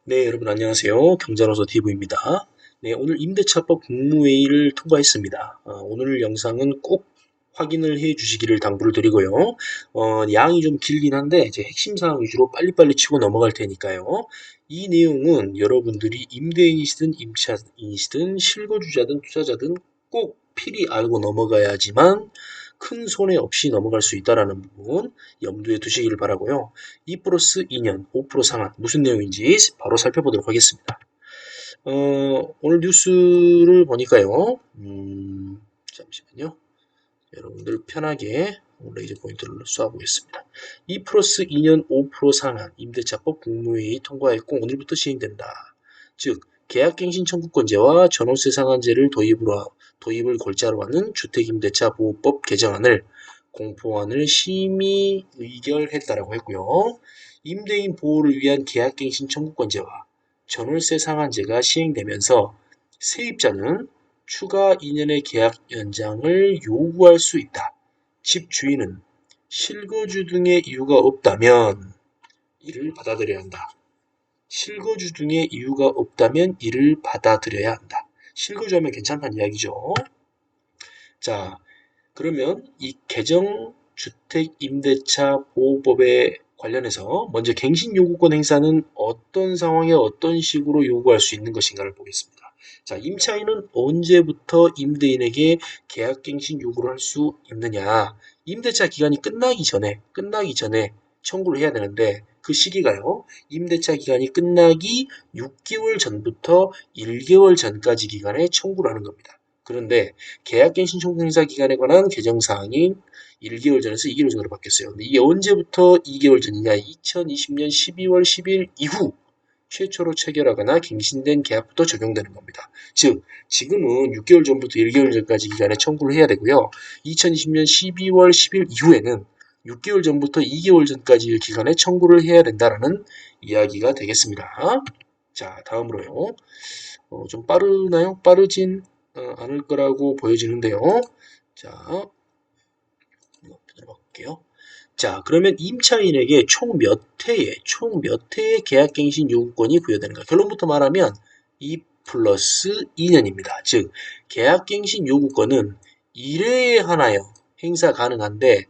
네, 여러분 안녕하세요. 경자노서 TV입니다. 네, 오늘 임대차법 국무회의를 통과했습니다. 오늘 영상은 꼭 확인을 해 주시기를 당부를 드리고요. 양이 좀 길긴 한데 제 핵심 사항 위주로 빨리빨리 치고 넘어갈 테니까요. 이 내용은 여러분들이 임대인이시든 임차인이시든 실거주자든 투자자든 꼭 필히 알고 넘어가야지만 큰 손해 없이 넘어갈 수 있다는 부분 염두에 두시기를 바라고요. 2 플러스 2년 5% 상한 무슨 내용인지 바로 살펴보도록 하겠습니다. 오늘 뉴스를 보니까요. 잠시만요. 여러분들 편하게 레이저 포인트를 쏘아보겠습니다. 2 플러스 2년 5% 상한 임대차법 국무회의 통과했고 오늘부터 시행된다. 즉 계약갱신 청구권제와 전월세 상한제를 도입을 골자로 하는 주택임대차 보호법 개정안을 공포안을 심의 의결했다라고 했고요. 임대인 보호를 위한 계약갱신 청구권제와 전월세 상한제가 시행되면서 세입자는 추가 2년의 계약 연장을 요구할 수 있다. 집주인은 실거주 등의 이유가 없다면 이를 받아들여야 한다. 실거주 등의 이유가 없다면 이를 받아들여야 한다. 실거주하면 괜찮다는 이야기죠. 자, 그러면 이 개정 주택임대차 보호법에 관련해서 먼저 갱신 요구권 행사는 어떤 상황에 어떤 식으로 요구할 수 있는 것인가를 보겠습니다. 자, 임차인은 언제부터 임대인에게 계약갱신 요구를 할 수 있느냐? 임대차 기간이 끝나기 전에 청구를 해야 되는데 그 시기가요. 임대차 기간이 끝나기 6개월 전부터 1개월 전까지 기간에 청구를 하는 겁니다. 그런데 계약갱신 청구 행사 기간에 관한 개정사항이 1개월 전에서 2개월 전으로 바뀌었어요. 근데 이게 언제부터 2개월 전이냐? 2020년 12월 10일 이후 최초로 체결하거나 갱신된 계약부터 적용되는 겁니다. 즉, 지금은 6개월 전부터 1개월 전까지 기간에 청구를 해야 되고요. 2020년 12월 10일 이후에는 6개월 전부터 2개월 전까지 기간에 청구를 해야 된다라는 이야기가 되겠습니다. 자, 다음으로요. 좀 빠르나요? 빠르진 않을 거라고 보여지는데요. 자, 들어볼게요. 자, 그러면 임차인에게 총 몇 회의 계약갱신 요구권이 부여되는가? 결론부터 말하면 2 플러스 2년입니다. 즉, 계약갱신 요구권은 1회에 하나여 행사 가능한데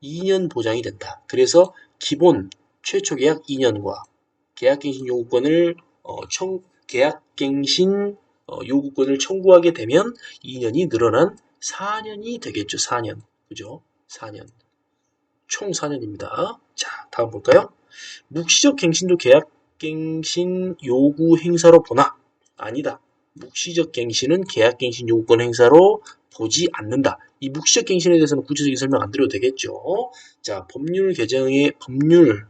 2년 보장이 된다. 그래서 기본 최초 계약 2년과 계약갱신 요구권을 계약갱신 요구권을 청구하게 되면 2년이 늘어난 4년이 되겠죠. 4년. 그죠? 4년. 총 4년입니다. 자, 다음 볼까요? 묵시적 갱신도 계약갱신 요구 행사로 보나? 아니다. 묵시적 갱신은 계약갱신 요구권 행사로 보지 않는다. 이 묵시적 갱신에 대해서는 구체적인 설명 안 드려도 되겠죠. 자,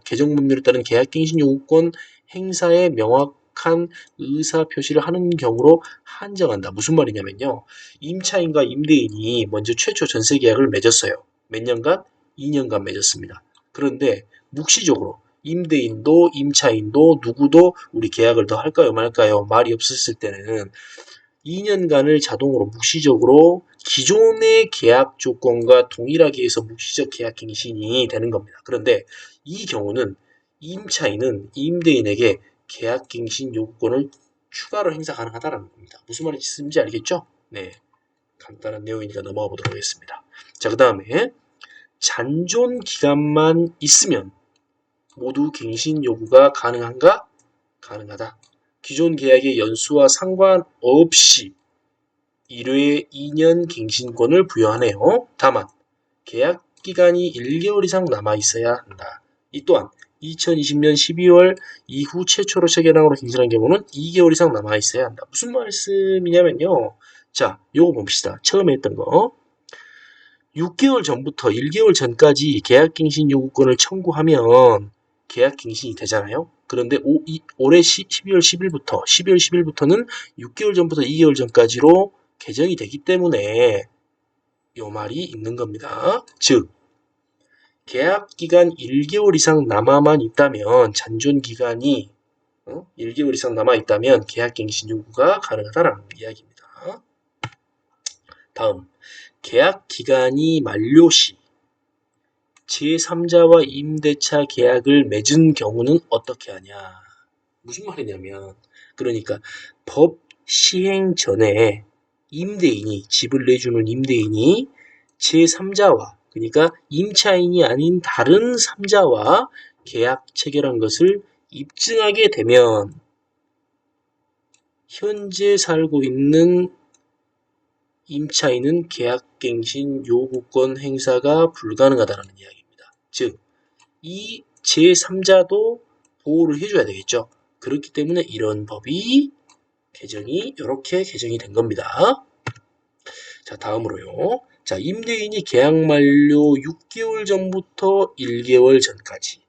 개정 법률에 따른 계약갱신 요구권 행사의 명확한 의사 표시를 하는 경우로 한정한다. 무슨 말이냐면요. 임차인과 임대인이 먼저 최초 전세 계약을 맺었어요. 몇 년간? 2년간 맺었습니다. 그런데 묵시적으로 임대인도 임차인도 누구도 우리 계약을 더 할까요 말까요 말이 없었을 때는 2년간을 자동으로 묵시적으로 기존의 계약 조건과 동일하게 해서 묵시적 계약 갱신이 되는 겁니다. 그런데 이 경우는 임차인은 임대인에게 계약 갱신 요구권을 추가로 행사 가능하다는 겁니다. 무슨 말인지 알겠죠? 네, 간단한 내용이니까 넘어가 보도록 하겠습니다. 자, 그 다음에 잔존 기간만 있으면 모두 갱신 요구가 가능한가? 가능하다. 기존 계약의 연수와 상관없이 1회 2년 갱신권을 부여하네요. 다만 계약 기간이 1개월 이상 남아 있어야 한다. 이 또한 2020년 12월 이후 최초로 체결항으로 갱신한 경우는 2개월 이상 남아 있어야 한다. 무슨 말씀이냐면요. 자, 요거 봅시다. 처음에 했던 거. 6개월 전부터 1개월 전까지 계약갱신 요구권을 청구하면 계약갱신이 되잖아요. 그런데 올해 12월 10일부터는 6개월 전부터 2개월 전까지로 개정이 되기 때문에 요 말이 있는 겁니다. 즉, 계약기간 1개월 이상 남아만 있다면 잔존기간이 1개월 이상 남아있다면 계약갱신 요구가 가능하다라는 이야기입니다. 다음, 계약 기간이 만료 시 제3자와 임대차 계약을 맺은 경우는 어떻게 하냐? 무슨 말이냐면, 그러니까 법 시행 전에 임대인이, 집을 내주는 임대인이 제3자와, 그러니까 임차인이 아닌 다른 3자와 계약 체결한 것을 입증하게 되면 현재 살고 있는 임차인은 계약갱신 요구권 행사가 불가능하다는 이야기입니다. 즉, 이 제3자도 보호를 해줘야 되겠죠. 그렇기 때문에 이런 법이 이렇게 개정이 된 겁니다. 자, 다음으로요. 자, 임대인이 계약 만료 6개월 전부터 1개월 전까지.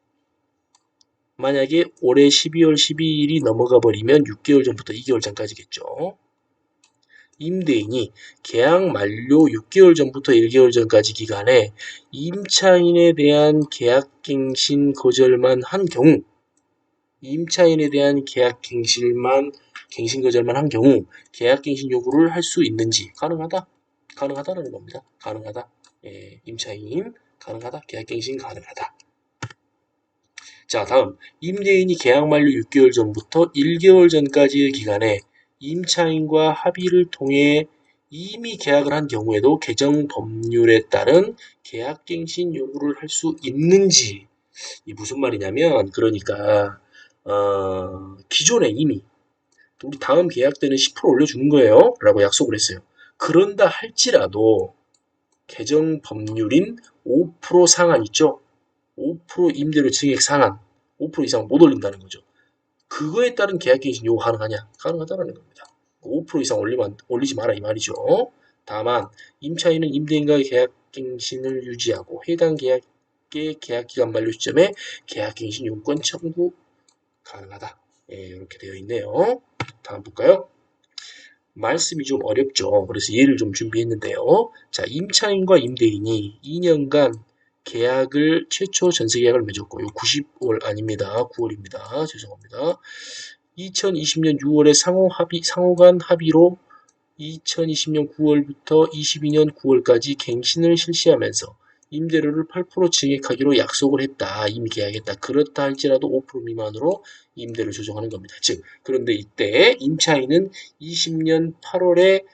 만약에 올해 12월 12일이 넘어가 버리면 6개월 전부터 2개월 전까지겠죠. 임대인이 계약 만료 6개월 전부터 1개월 전까지 기간에 임차인에 대한 계약갱신 거절만 한 경우, 임차인에 대한 갱신 거절만 한 경우 계약갱신 요구를 할 수 있는지. 가능하다? 가능하다라는 겁니다. 가능하다. 예, 임차인 가능하다. 계약갱신 가능하다. 자, 다음 임대인이 계약 만료 6개월 전부터 1개월 전까지의 기간에 임차인과 합의를 통해 이미 계약을 한 경우에도 개정 법률에 따른 계약갱신 요구를 할 수 있는지. 이 무슨 말이냐면, 그러니까 기존에 이미 우리 다음 계약 때는 10% 올려주는 거예요 라고 약속을 했어요. 그런다 할지라도 개정 법률인 5% 상한 있죠. 5% 임대료 증액 상한 5% 이상 못 올린다는 거죠. 그거에 따른 계약갱신 요구 가능하냐? 가능하다는 겁니다. 5% 이상 올리지 마라 이 말이죠. 다만 임차인은 임대인과의 계약갱신을 유지하고 해당 계약의 계약기간 만료 시점에 계약갱신 요구권 청구 가능하다. 예, 이렇게 되어 있네요. 다음 볼까요? 말씀이 좀 어렵죠. 그래서 예를 좀 준비했는데요. 자, 임차인과 임대인이 2년간 계약을 최초 전세 계약을 맺었고, 요 90월 아닙니다. 9월입니다. 죄송합니다. 2020년 6월에 상호간 합의로 2020년 9월부터 22년 9월까지 갱신을 실시하면서 임대료를 8% 증액하기로 약속을 했다. 이미 계약했다. 그렇다 할지라도 5% 미만으로 임대를 조정하는 겁니다. 즉, 그런데 이때 임차인은 20년 8월에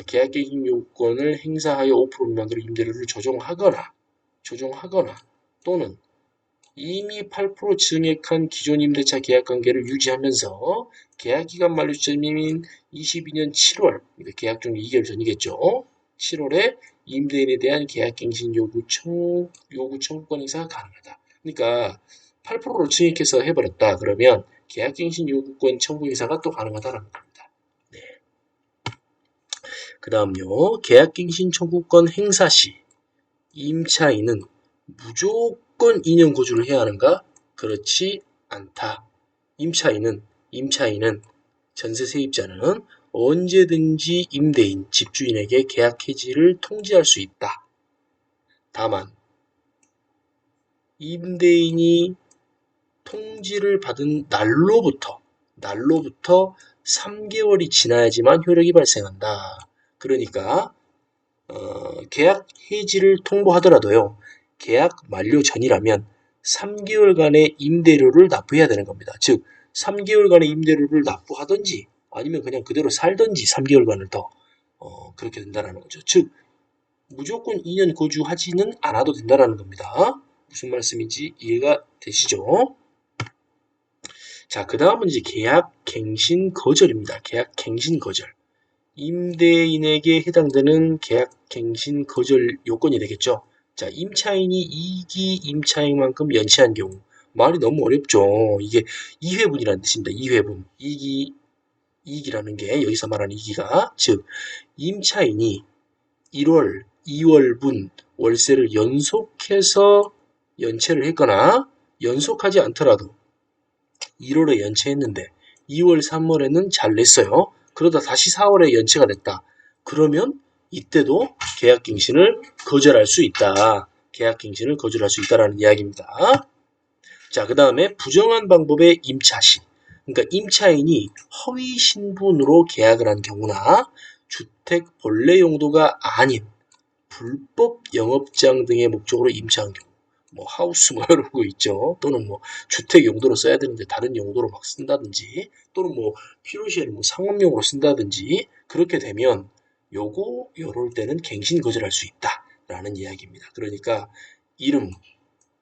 계약갱신 요건을 행사하여 5% 미만으로 임대료를 조정하거나 또는 이미 8% 증액한 기존 임대차 계약 관계를 유지하면서 계약기간 만료 시점인 22년 7월, 계약 중 2개월 전이겠죠. 7월에 임대인에 대한 계약갱신 요구 청구권 행사가 가능하다. 그러니까 8%로 증액해서 해버렸다. 그러면 계약갱신 요구권 청구 행사가 또 가능하다는 겁니다. 네. 그 다음요. 계약갱신 청구권 행사 시 임차인은 무조건 2년 거주를 해야 하는가? 그렇지 않다. 임차인은 전세 세입자는 언제든지 임대인, 집주인에게 계약 해지를 통지할 수 있다. 다만 임대인이 통지를 받은 날로부터 3개월이 지나야지만 효력이 발생한다. 그러니까 계약 해지를 통보하더라도요. 계약 만료 전이라면 3개월간의 임대료를 납부해야 되는 겁니다. 즉 3개월간의 임대료를 납부하든지 아니면 그냥 그대로 살든지 3개월간을 더 그렇게 된다는 거죠. 즉 무조건 2년 거주하지는 않아도 된다는 겁니다. 무슨 말씀인지 이해가 되시죠? 자, 그 다음은 이제 계약갱신 거절입니다. 계약갱신 거절. 임대인에게 해당되는 계약갱신 거절 요건이 되겠죠. 자, 임차인이 2기 임차인만큼 연체한 경우. 말이 너무 어렵죠. 이게 2회분이라는 뜻입니다. 2회분. 2기라는 게 여기서 말하는 2기가. 즉, 임차인이 1월, 2월분 월세를 연속해서 연체를 했거나 연속하지 않더라도 1월에 연체했는데 2월, 3월에는 잘 냈어요. 그러다 다시 4월에 연체가 됐다. 그러면 이때도 계약갱신을 거절할 수 있다. 계약갱신을 거절할 수 있다라는 이야기입니다. 자, 그 다음에 부정한 방법의 임차시. 그러니까 임차인이 허위 신분으로 계약을 한 경우나 주택 본래 용도가 아닌 불법 영업장 등의 목적으로 임차한 경우. 뭐 하우스 뭐 이런 거 있죠. 또는 뭐 주택 용도로 써야 되는데 다른 용도로 막 쓴다든지, 또는 뭐 필요시에는 뭐 상업용으로 쓴다든지, 그렇게 되면 요럴 때는 갱신 거절할 수 있다라는 이야기입니다. 그러니까 이름,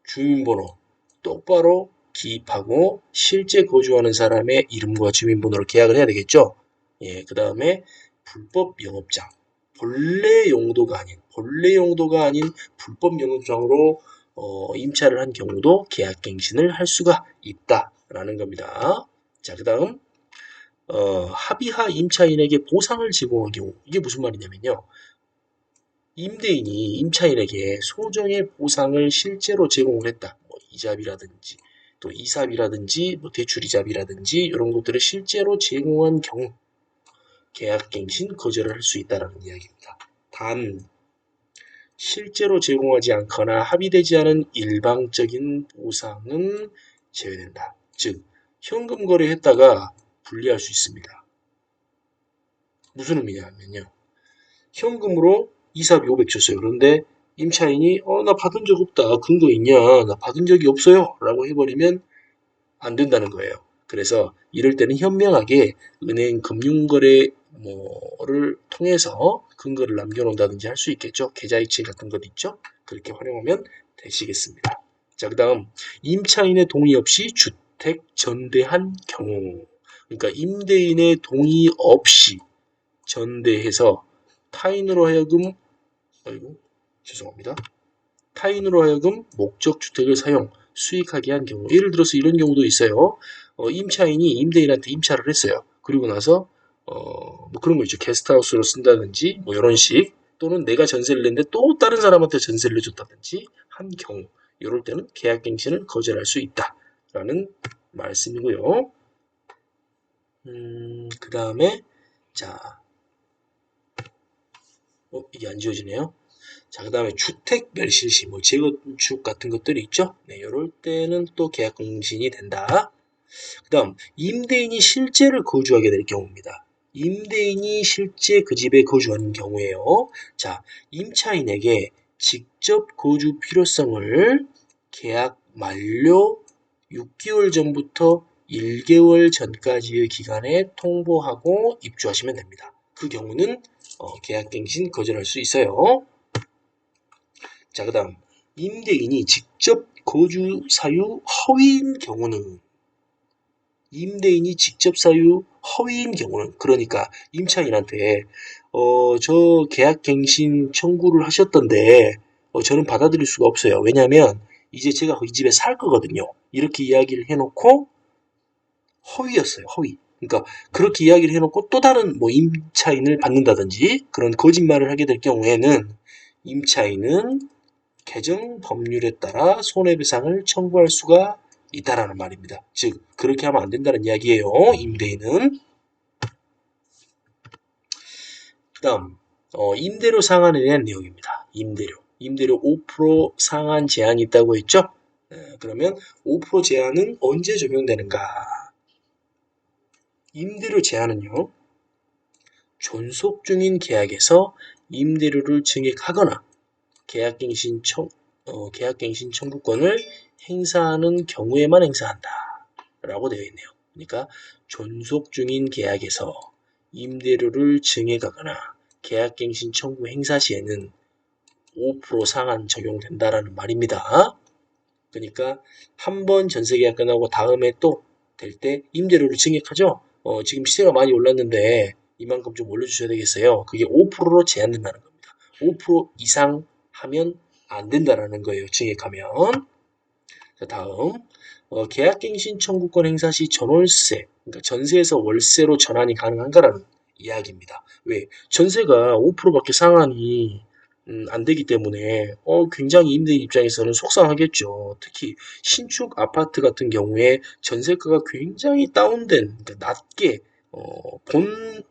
주민번호 똑바로 기입하고 실제 거주하는 사람의 이름과 주민번호로 계약을 해야 되겠죠. 예, 그 다음에 불법 영업장, 본래 용도가 아닌 불법 영업장으로 임차를 한 경우도 계약갱신을 할 수가 있다라는 겁니다. 자, 그 다음 합의하 임차인에게 보상을 제공한 경우, 이게 무슨 말이냐면요. 임대인이 임차인에게 소정의 보상을 실제로 제공을 했다. 뭐 이자비라든지 또 이삽이라든지 뭐 대출이자비라든지 이런 것들을 실제로 제공한 경우 계약갱신 거절을 할 수 있다는 이야기입니다. 단 실제로 제공하지 않거나 합의되지 않은 일방적인 보상은 제외된다. 즉 현금 거래했다가 불리할 수 있습니다. 무슨 의미냐면요. 현금으로 이삽이 500 줬어요. 그런데 임차인이 나 받은 적 없다. 근거 있냐? 나 받은 적이 없어요. 라고 해버리면 안 된다는 거예요. 그래서 이럴 때는 현명하게 은행 금융거래 뭐를 통해서 근거를 남겨놓는다든지 할 수 있겠죠. 계좌이체 같은 것 있죠. 그렇게 활용하면 되시겠습니다. 자, 그 다음 임차인의 동의 없이 주택 전대한 경우, 그러니까 임대인의 동의 없이 전대해서 타인으로 하여금 죄송합니다. 타인으로 하여금 목적 주택을 사용, 수익하게 한 경우, 예를 들어서 이런 경우도 있어요. 임차인이 임대인한테 임차를 했어요. 그리고 나서 뭐 그런 거 있죠. 게스트하우스로 쓴다든지 뭐 이런 식, 또는 내가 전세를 냈는데 또 다른 사람한테 전세를 내줬다든지 한 경우, 이럴 때는 계약갱신을 거절할 수 있다라는 말씀이고요. 그 다음에 자, 이게 안 지워지네요. 자, 그 다음에 주택별 실시, 뭐 재건축 같은 것들이 있죠. 네, 이럴 때는 또 계약갱신이 된다. 그 다음 임대인이 실제를 거주하게 될 경우입니다. 임대인이 실제 그 집에 거주하는 경우에요. 자, 임차인에게 직접 거주 필요성을 계약 만료 6개월 전부터 1개월 전까지의 기간에 통보하고 입주하시면 됩니다. 그 경우는 계약갱신 거절할 수 있어요. 자, 그 다음 임대인이 직접 거주 사유 허위인 경우는, 임대인이 직접 사유 허위인 경우는, 그러니까 임차인한테 저 계약갱신 청구를 하셨던데 저는 받아들일 수가 없어요. 왜냐하면 이제 제가 이 집에 살 거거든요. 이렇게 이야기를 해놓고 허위였어요. 허위. 그러니까 그렇게 이야기를 해놓고 또 다른 뭐 임차인을 받는다든지 그런 거짓말을 하게 될 경우에는 임차인은 개정 법률에 따라 손해배상을 청구할 수가 있다라는 말입니다. 즉 그렇게 하면 안 된다는 이야기예요. 임대인은. 그 다음 임대료 상한에 대한 내용입니다. 임대료 5% 상한 제한이 있다고 했죠. 그러면 5% 제한은 언제 적용되는가? 임대료 제한은요, 존속 중인 계약에서 임대료를 증액하거나 계약갱신 청구권을 행사하는 경우에만 행사한다 라고 되어 있네요. 그러니까 존속 중인 계약에서 임대료를 증액하거나 계약갱신 청구 행사 시에는 5% 상한 적용된다라는 말입니다. 그러니까 한 번 전세계약 끝나고 다음에 또 될 때 임대료를 증액하죠. 지금 시세가 많이 올랐는데 이만큼 좀 올려주셔야 되겠어요. 그게 5%로 제한된다는 겁니다. 5% 이상 하면 안 된다라는 거예요. 증액하면. 자, 다음 계약갱신 청구권 행사 시 전월세, 그러니까 전세에서 월세로 전환이 가능한가라는 이야기입니다. 왜? 전세가 5%밖에 상한이 안 되기 때문에 굉장히 임대인 입장에서는 속상하겠죠. 특히 신축 아파트 같은 경우에 전세가가 굉장히 다운된, 그러니까 낮게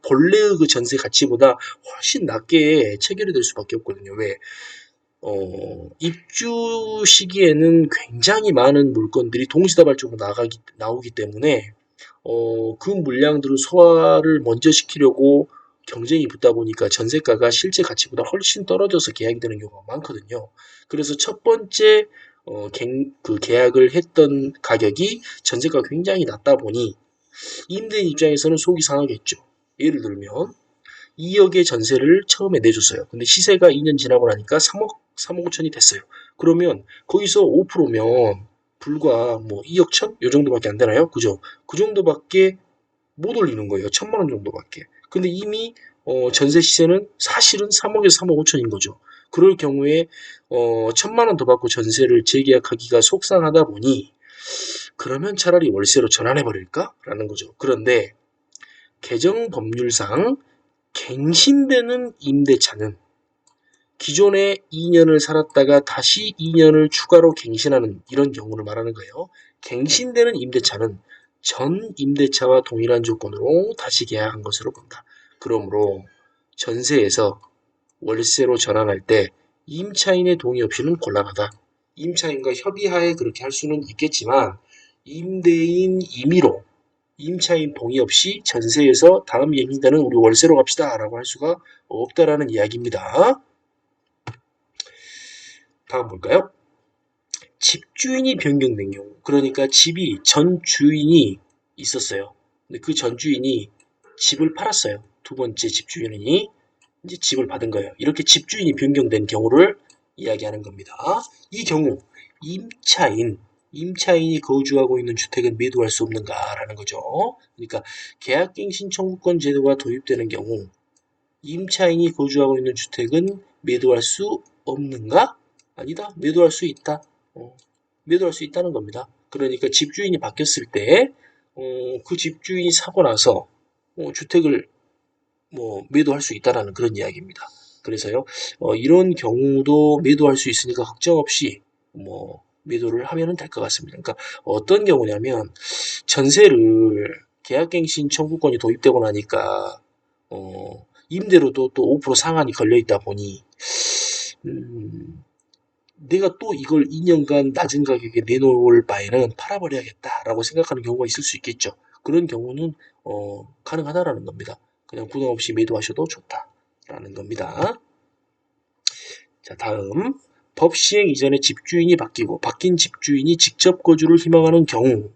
본래의 그 전세 가치보다 훨씬 낮게 체결이 될 수밖에 없거든요. 왜? 입주 시기에는 굉장히 많은 물건들이 동시다발적으로 나오기 때문에 그 물량들을 소화를 먼저 시키려고 경쟁이 붙다 보니까 전세가가 실제 가치보다 훨씬 떨어져서 계약이 되는 경우가 많거든요. 그래서 첫 번째 그 계약을 했던 가격이 전세가 굉장히 낮다 보니 임대인 입장에서는 속이 상하겠죠. 예를 들면 2억의 전세를 처음에 내줬어요. 근데 시세가 2년 지나고 나니까 3억 5천이 됐어요. 그러면 거기서 5%면 불과 뭐 2억 천? 요 정도밖에 안 되나요? 그죠? 그 정도밖에 못 올리는 거예요. 1,000만 원 정도밖에. 근데 이미 전세 시세는 사실은 3억에서 3억 5천인 거죠. 그럴 경우에 1,000만 원 더 받고 전세를 재계약하기가 속상하다 보니 그러면 차라리 월세로 전환해 버릴까? 라는 거죠. 그런데 개정 법률상 갱신되는 임대차는 기존에 2년을 살았다가 다시 2년을 추가로 갱신하는 이런 경우를 말하는 거예요. 갱신되는 임대차는 전 임대차와 동일한 조건으로 다시 계약한 것으로 본다. 그러므로 전세에서 월세로 전환할 때 임차인의 동의 없이는 곤란하다. 임차인과 협의하에 그렇게 할 수는 있겠지만 임대인 임의로 임차인 동의 없이 전세에서 다음 갱신되는 우리 월세로 갑시다 라고 할 수가 없다라는 이야기입니다. 다음 볼까요? 집주인이 변경된 경우, 그러니까 집이 전 주인이 있었어요. 근데 그 전 주인이 집을 팔았어요. 두 번째 집주인이 이제 집을 받은 거예요. 이렇게 집주인이 변경된 경우를 이야기하는 겁니다. 이 경우 임차인이 거주하고 있는 주택은 매도할 수 없는가라는 거죠. 그러니까 계약갱신 청구권 제도가 도입되는 경우 임차인이 거주하고 있는 주택은 매도할 수 없는가? 아니다. 매도할 수 있다. 매도할 수 있다는 겁니다. 그러니까 집주인이 바뀌었을 때, 그 집주인이 사고 나서 주택을 뭐 매도할 수 있다라는 그런 이야기입니다. 그래서요, 이런 경우도 매도할 수 있으니까 걱정 없이 뭐 매도를 하면 될 것 같습니다. 그러니까 어떤 경우냐면 전세를 계약갱신 청구권이 도입되고 나니까 임대료도 또 5% 상한이 걸려 있다 보니 내가 또 이걸 2년간 낮은 가격에 내놓을 바에는 팔아버려야겠다라고 생각하는 경우가 있을 수 있겠죠. 그런 경우는 가능하다라는 겁니다. 그냥 부담 없이 매도하셔도 좋다라는 겁니다. 자, 다음 법 시행 이전에 집주인이 바뀌고 바뀐 집주인이 직접 거주를 희망하는 경우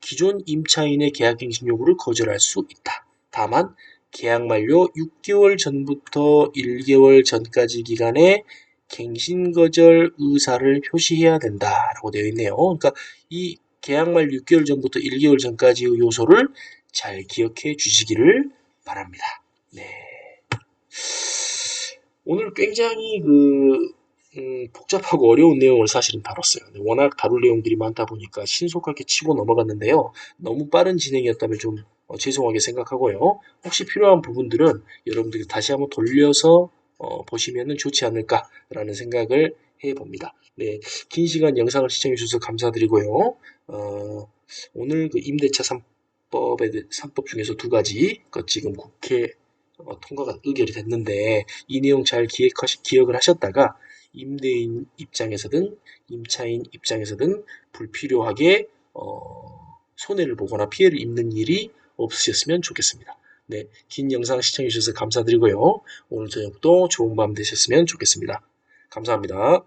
기존 임차인의 계약갱신 요구를 거절할 수 있다. 다만 계약 만료 6개월 전부터 1개월 전까지 기간에 갱신 거절 의사를 표시해야 된다라고 되어 있네요. 그러니까 이 계약 만료 6개월 전부터 1개월 전까지의 요소를 잘 기억해 주시기를 바랍니다. 네. 오늘 굉장히 복잡하고 어려운 내용을 사실은 다뤘어요. 워낙 다룰 내용들이 많다 보니까 신속하게 치고 넘어갔는데요. 너무 빠른 진행이었다면 좀 죄송하게 생각하고요. 혹시 필요한 부분들은 여러분들이 다시 한번 돌려서 보시면 좋지 않을까라는 생각을 해봅니다. 네, 긴 시간 영상을 시청해 주셔서 감사드리고요. 오늘 그 임대차 3법 중에서 두 가지 지금 국회 통과가 의결이 됐는데 이 내용 잘 기억을 하셨다가 임대인 입장에서든 임차인 입장에서든 불필요하게 손해를 보거나 피해를 입는 일이 없으셨으면 좋겠습니다. 네, 긴 영상 시청해 주셔서 감사드리고요. 오늘 저녁도 좋은 밤 되셨으면 좋겠습니다. 감사합니다.